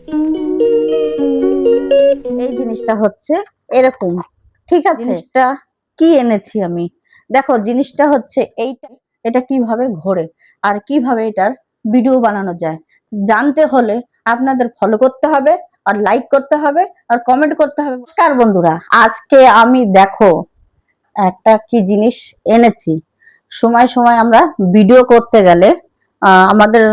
এই জিনিসটা হচ্ছে এরকম, ঠিক আছে? জিনিসটা কি এনেছি আমি, দেখো জিনিসটা হচ্ছে এইটা। এটা কিভাবে ঘোরে আর কিভাবে এটার ভিডিও বানানো যায় জানতে হলে আপনাদের ফলো করতে হবে, আর লাইক করতে হবে, আর কমেন্ট করতে হবে। নমস্কার বন্ধুরা, আজকে আমি দেখো একটা কি জিনিস এনেছি। সময় সময় আমরা ভিডিও করতে গেলে আমাদের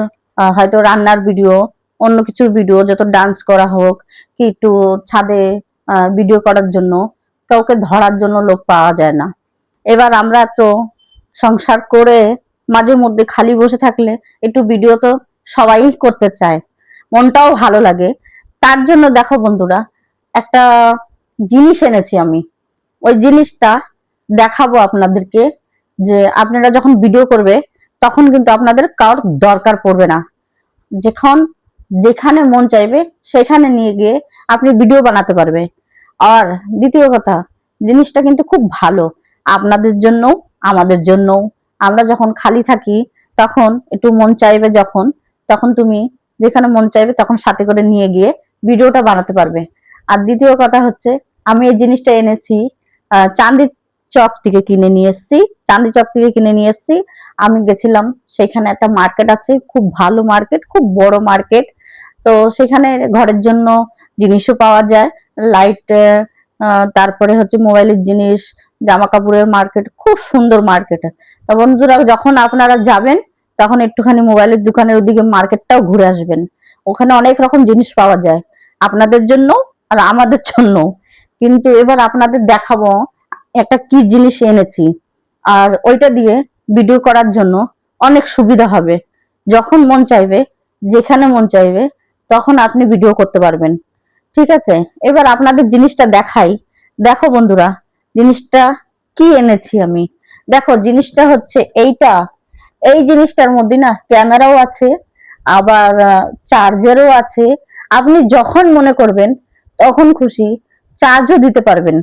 হয়তো রান্নার ভিডিও, অন্য কিছুর ভিডিও, যত ডান্স করা হোক কি একটু ছাদে ভিডিও করার জন্য কাউকে ধরার জন্য লোক পাওয়া যায় না। এবার আমরা তো সংসার করে মাঝে মধ্যে খালি বসে থাকলে একটু ভিডিও তো সবাই করতে চায়, মনটাও ভালো লাগে। তার জন্য দেখো বন্ধুরা, একটা জিনিস এনেছি আমি। ওই জিনিসটা দেখাবো আপনাদেরকে, যে আপনারা যখন ভিডিও করবে তখন কিন্তু আপনাদের কারোর দরকার পড়বে না। যখন যেখানে মন চাইবে সেখানে নিয়ে গিয়ে আপনি ভিডিও বানাতে পারবে। আর দ্বিতীয় কথা, জিনিসটা কিন্তু খুব ভালো আপনাদের জন্য, আমাদের জন্য। আমরা যখন খালি থাকি তখন একটু মন চাইবে যখন, তখন তুমি যেখানে মন চাইবে তখন সাথে করে নিয়ে গিয়ে ভিডিওটা বানাতে পারবে। আর দ্বিতীয় কথা হচ্ছে, আমি এই জিনিসটা এনেছি চাঁদি চক থেকে কিনে নিয়ে এসেছি। চাঁদি চক থেকে কিনে নিয়ে এসেছি। আমি গেছিলাম, সেখানে একটা মার্কেট আছে, খুব ভালো মার্কেট, খুব বড় মার্কেট। তো সেখানে ঘরের জন্য জিনিসও পাওয়া যায়, লাইট, তারপরে হচ্ছে মোবাইলের জিনিস, জামা কাপড়ের মার্কেট, খুব সুন্দর মার্কেট। তা বন্ধুরা, যখন আপনারা যাবেন তখন একটুখানি মোবাইলের দোকানের ওদিকে মার্কেটটাও ঘুরে আসবেন। ওখানে অনেক রকম জিনিস পাওয়া যায় আপনাদের জন্য আর আমাদের জন্য। কিন্তু এবার আপনাদের দেখাবো একটা কি জিনিস এনেছি, আর ওইটা দিয়ে ভিডিও করার জন্য অনেক সুবিধা হবে। যখন মন চাইবে, যেখানে মন চাইবে তখন আপনি ভিডিও করতে পারবেন, ঠিক আছে? এবার আপনাদের জিনিসটা দেখাই। দেখো বন্ধুরা, জিনিসটা কি এনেছি আমি। দেখো জিনিসটা হচ্ছে এইটা। এই জিনিসটার মধ্যে না ক্যামেরাও আছে, আবার চার্জারও আছে। আপনি যখন মনে করবেন তখন খুশি চার্জও দিতে পারবেন।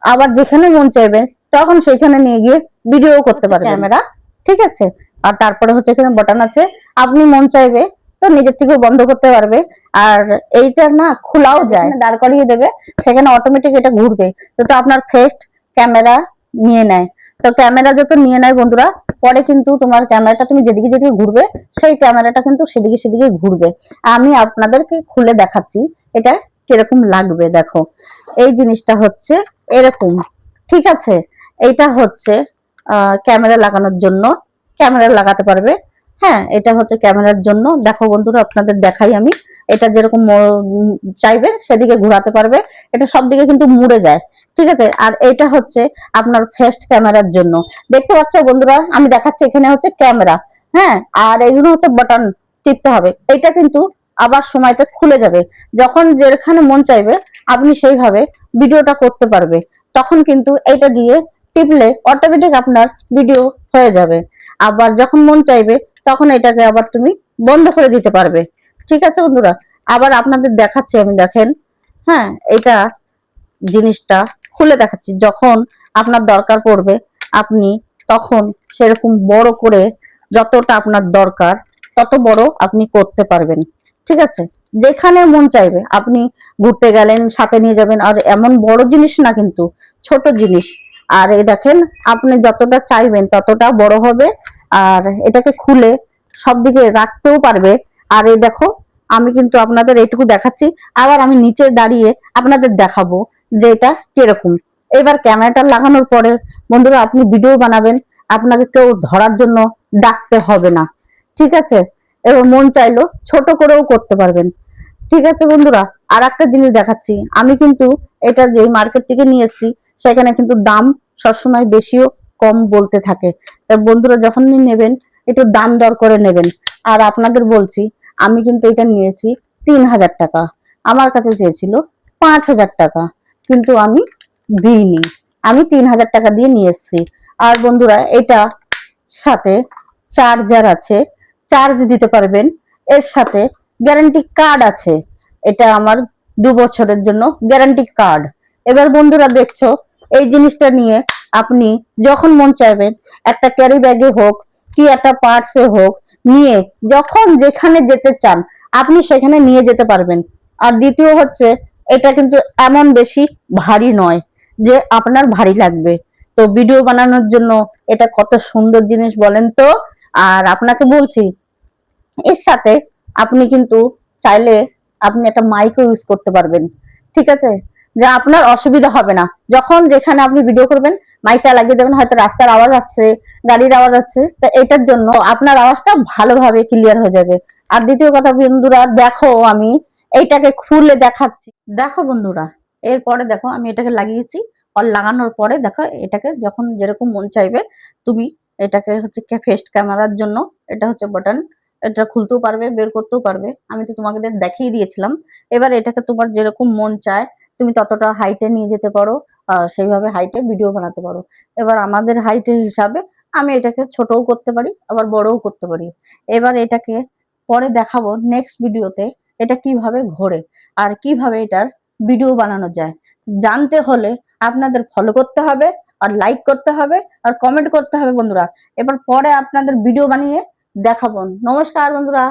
আবার যেখানে মন চাইবে তখন সেখানে নিয়ে গিয়ে ভিডিও করতে পারবেন ক্যামেরা, ঠিক আছে? আর তারপরে হচ্ছে এখানে বাটন আছে, আপনি মন চাইবে তো নিজের থেকে বন্ধ করতে পারবে। আর এইটা না খোলাও যায়, দাঁড় করিয়ে দেবে, সেখানে অটোমেটিক এটা ঘুরবে। তো আপনার ফেস ক্যামেরা নিয়ে নেয়। তো ক্যামেরা যত নিয়ে নেয় বন্ধুরা, পরে কিন্তু তোমার ক্যামেরাটা তুমি যেদিকে যেদিকে ঘুরবে সেই ক্যামেরাটা কিন্তু সেদিকে সেদিকে ঘুরবে। আমি আপনাদেরকে খুলে দেখাচ্ছি এটা কিরকম লাগবে। দেখো এই জিনিসটা হচ্ছে এরকম, ঠিক আছে? এইটা হচ্ছে ক্যামেরা লাগানোর জন্য, ক্যামেরা লাগাতে পারবে। হ্যাঁ, এটা হচ্ছে ক্যামেরার জন্য। দেখো বন্ধুরা, আপনাদের দেখাই আমি। এটা যেরকম চাইবে সেদিকে ঘোরাতে পারবে, এটা সব দিকে কিন্তু মুড়ে যায়, ঠিক আছে? আর এটা হচ্ছে আপনার ফেস ক্যামেরার জন্য। দেখতে পাচ্ছ বন্ধুরা, আমি দেখাচ্ছি এখানে হচ্ছে ক্যামেরা, হ্যাঁ, আর এইগুলো হচ্ছে বাটন টিপতে হবে। এটা কিন্তু আবার সময়তে খুলে যাবে, যখন যেখানে মন চাইবে আপনি সেইভাবে ভিডিওটা করতে পারবে। তখন কিন্তু এটা দিয়ে টিপলে অটোমেটিক আপনার ভিডিও হয়ে যাবে। আবার যখন মন চাইবে তখন এটাকে আবার তুমি বন্ধ করে দিতে পারবে, ঠিক আছে বন্ধুরা? আবার আপনাদের দেখাচ্ছি আমি, দেখেন। হ্যাঁ, এটা জিনিসটা খুলে দেখাচ্ছি। যখন আপনার দরকার পড়বে আপনি তখন সেরকম বড় করে, যতটা আপনার দরকার তত বড় আপনি করতে পারবেন, ঠিক আছে? যেখানে মন চাইবে আপনি ঘুরতে গেলেন সাথে নিয়ে যাবেন। আর এমন বড় জিনিস না কিন্তু, ছোট জিনিস। আর এই দেখেন, আপনি যতটা চাইবেন ততটা বড় হবে। আর এটাকে খুলে সব দিকে রাখতেও পারবে। আর এই দেখো, আমি কিন্তু আপনাদের এইটুকু দেখাচ্ছি, আবার আমি নিচে দাঁড়িয়ে আপনাদের দেখাবো যে এটা কিরকম। এবার ক্যামেরাটা লাগানোর পরে বন্ধুরা আপনি ভিডিও বানাবেন, আপনাকে কেউ ধরার জন্য ডাকতে হবে না, ঠিক আছে? এবার মন চাইলো ছোট করেও করতে পারবেন, ঠিক আছে বন্ধুরা? আর একটা জিনিস দেখাচ্ছি, আমি কিন্তু এটা যে মার্কেট থেকে নিয়ে এসেছি সেখানে কিন্তু দাম সবসময় বেশিও কম বলতে থাকে। তা বন্ধুরা যখন নেবেন একটু দাম দর করে নেবেন। আর আপনাদের বলছি, আমি কিন্তু এটা নিয়েছি 3000 টাকা, আমার কাছে চেয়েছিল 5000 টাকা, কিন্তু আমি দিইনি, আমি 3000 টাকা দিয়ে নিয়ে এসেছি। আর বন্ধুরা এটা সাথে চার্জার আছে, চার্জ দিতে পারবেন। এর সাথে গ্যারান্টি কার্ড আছে, এটা আমার 2 বছরের জন্য গ্যারান্টি কার্ড। এবার বন্ধুরা দেখছো, এই জিনিসটা নিয়ে আপনি যখন মন চাইবেন একটা ক্যারি ব্যাগে হোক কি একটা পার্সে হোক, নিয়ে যখন যেখানে যেতে চান আপনি সেখানে নিয়ে যেতে পারবেন, আর দ্বিতীয় হচ্ছে এটা কিন্তু এমন বেশি ভারী নয় যে আপনার ভারী লাগবে। তো ভিডিও বানানোর জন্য এটা কত সুন্দর জিনিস বলেন তো। আর আপনাকে বলছি, এর সাথে আপনি কিন্তু চাইলে আপনি একটা মাইকও ইউজ করতে পারবেন, ঠিক আছে? যা আপনার অসুবিধা হবে না, যখন যেখানে আপনি ভিডিও করবেন মাইকটা লাগিয়ে দেবেন। হয়তো রাস্তার আওয়াজ আসছে, গাড়ির আওয়াজ আসছে, তো এটার জন্য আপনার আওয়াজটা ভালোভাবে ক্লিয়ার হয়ে যাবে। আর দ্বিতীয় কথা বন্ধুরা, দেখো আমি এইটাকে খুলে দেখাচ্ছি। দেখো বন্ধুরা, এরপরে দেখো আমি এটাকে লাগিয়েছি। আর লাগানোর পরে দেখো এটাকে যখন যেরকম মন চাইবে তুমি এটাকে হচ্ছে ফেস্ট ক্যামেরার জন্য এটা হচ্ছে বাটন, এটা খুলতেও পারবে, বের করতেও পারবে। আমি তো তোমাকে দেখিয়ে দিয়েছিলাম। এবার এটাকে তোমার যেরকম মন চায় তুমি ততটা হাইটে নিয়ে যেতে পারো, সেইভাবে হাইটে ভিডিও বানাতে পারো। এবার আমাদের হাইটের হিসাবে আমি এটাকে ছোটও করতে পারি, আবার বড়ও করতে পারি। এবার এটাকে পরে দেখাবো নেক্সট ভিডিওতে এটা কিভাবে ঘোরে আর কিভাবে এটার ভিডিও বানানো যায়। জানতে হলে আপনাদের ফলো করতে হবে, আর লাইক করতে হবে, আর কমেন্ট করতে হবে বন্ধুরা। এবার পরে আপনাদের ভিডিও বানিয়ে দেখাবো। নমস্কার বন্ধুরা।